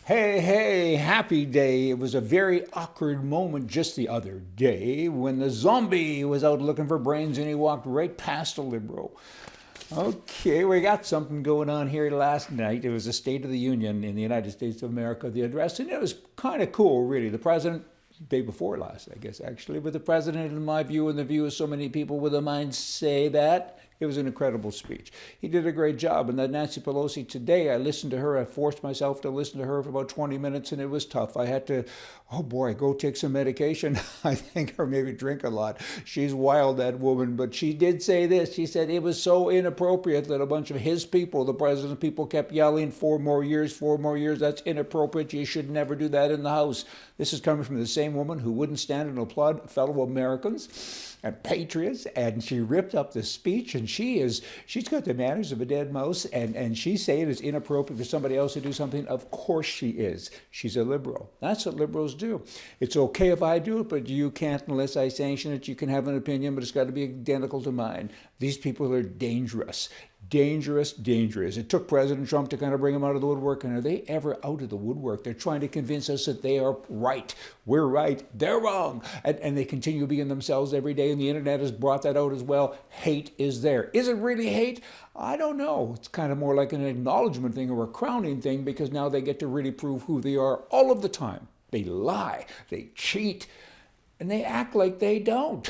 Hey, hey, happy day. It was a very awkward moment just the other day when the zombie was out looking for brains and he walked right past a liberal. Okay, we got something going on here last night. It was the State of the Union in the United States of America, the address, and it was kind of cool, really. The president, day before last, I guess, actually, but the president, in my view, and the view of so many people with a mind, say that it was an incredible speech. He did a great job. And that Nancy Pelosi today, I listened to her. I forced myself to listen to her for about 20 minutes, and it was tough. I had to, oh boy, go take some medication, I think, or maybe drink a lot. She's wild, that woman. But she did say this. She said it was so inappropriate that a bunch of his people, the president's people, kept yelling, 4 more years, 4 more years. That's inappropriate. You should never do that in the House. This is coming from the same woman who wouldn't stand and applaud fellow Americans and patriots, and she ripped up the speech, and she's got the manners of a dead mouse, and she's saying it's inappropriate for somebody else to do something. Of course she is. She's a liberal. That's what liberals do. It's okay if I do it, but you can't unless I sanction it. You can have an opinion, but it's got to be identical to mine. These people are dangerous. Dangerous, dangerous. It took President Trump to kind of bring them out of the woodwork, and are they ever out of the woodwork? They're trying to convince us that they are right. We're right. They're wrong. And they continue being themselves every day, and the internet has brought that out as well. Hate is there. Is it really hate? I don't know. It's kind of more like an acknowledgement thing or a crowning thing, because now they get to really prove who they are all of the time. They lie. They cheat. And they act like they don't.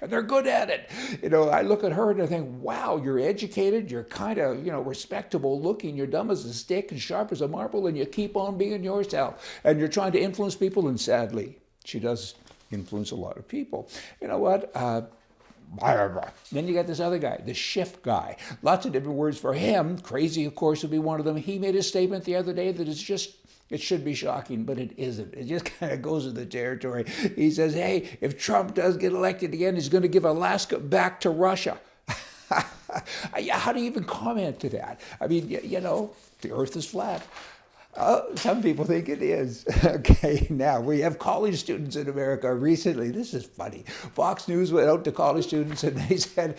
They're good at it. I look at her and I think, wow, you're educated, you're kind of, respectable looking, you're dumb as a stick and sharp as a marble, and you keep on being yourself. And you're trying to influence people, and sadly, she does influence a lot of people. You know what? Then you got this other guy, the shift guy. Lots of different words for him. Crazy, of course, would be one of them. He made a statement the other day that is just, it should be shocking, but it isn't. It just kind of goes with the territory. He says, hey, if Trump does get elected again, he's going to give Alaska back to Russia. How do you even comment to that? I mean, the earth is flat. Some people think it is. Okay, now we have college students in America recently. This is funny. Fox News went out to college students and they said,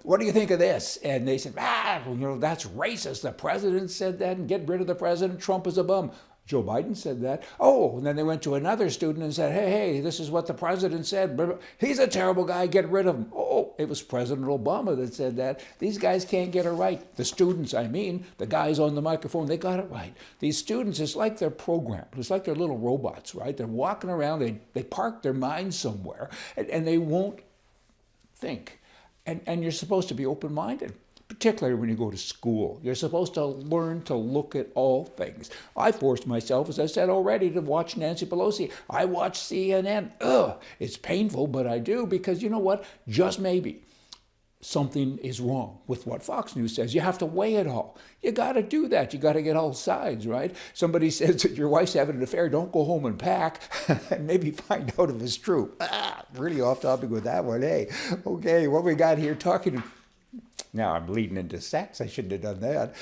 what do you think of this? And they said, that's racist. The president said that, and get rid of the president. Trump is a bum. Joe Biden said that. Oh, and then they went to another student and said, hey, this is what the president said. He's a terrible guy. Get rid of him. Oh, it was President Obama that said that. These guys can't get it right. The students, the guys on the microphone, they got it right. These students, it's like they're programmed. It's like they're little robots, right? They're walking around. They park their minds somewhere, and they won't think. And you're supposed to be open-minded, particularly when you go to school. You're supposed to learn to look at all things. I forced myself, as I said already, to watch Nancy Pelosi. I watch CNN. It's painful, but I do, because you know what? Just maybe something is wrong with what Fox News says. You have to weigh it all. You got to do that. You got to get all sides, right? Somebody says that your wife's having an affair, don't go home and pack and maybe find out if it's true. Really off topic with that one, eh? Okay, what we got here talking. Now I'm leading into sex. I shouldn't have done that.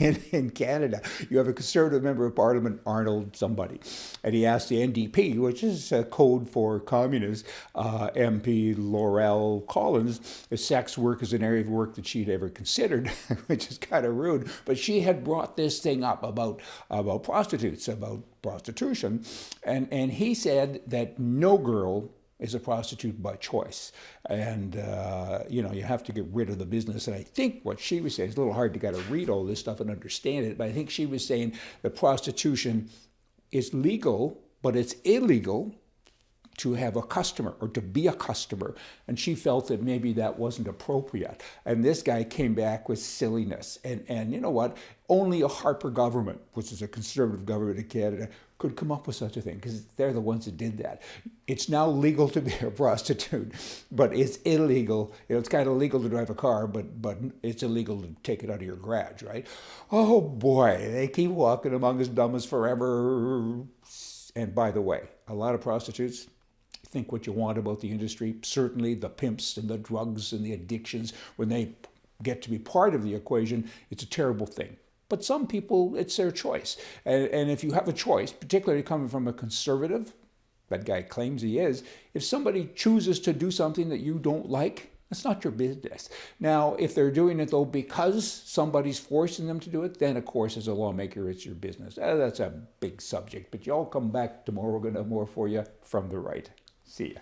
In Canada, you have a Conservative member of Parliament, Arnold somebody, and he asked the NDP, which is a code for communists, MP Laurel Collins, if sex work is an area of work that she'd ever considered, which is kind of rude. But she had brought this thing up about prostitutes, about prostitution, and he said that no girl is a prostitute by choice. And, you have to get rid of the business. And I think what she was saying, it's a little hard to kind of read all this stuff and understand it, but I think she was saying that prostitution is legal, but it's illegal to have a customer or to be a customer. And she felt that maybe that wasn't appropriate. And this guy came back with silliness. And you know what? Only a Harper government, which is a conservative government in Canada, could come up with such a thing, because they're the ones that did that. It's now legal to be a prostitute, but it's illegal. It's kind of legal to drive a car, but it's illegal to take it out of your garage, right? Oh boy, they keep walking among us dumb as forever. And by the way, a lot of prostitutes think what you want about the industry. Certainly the pimps and the drugs and the addictions, when they get to be part of the equation, it's a terrible thing. But some people, it's their choice. And if you have a choice, particularly coming from a conservative, that guy claims he is, if somebody chooses to do something that you don't like, That's not your business. Now, if they're doing it, though, because somebody's forcing them to do it, then, of course, as a lawmaker, it's your business. That's a big subject. But y'all come back tomorrow. We're going to have more for you from the right. See ya.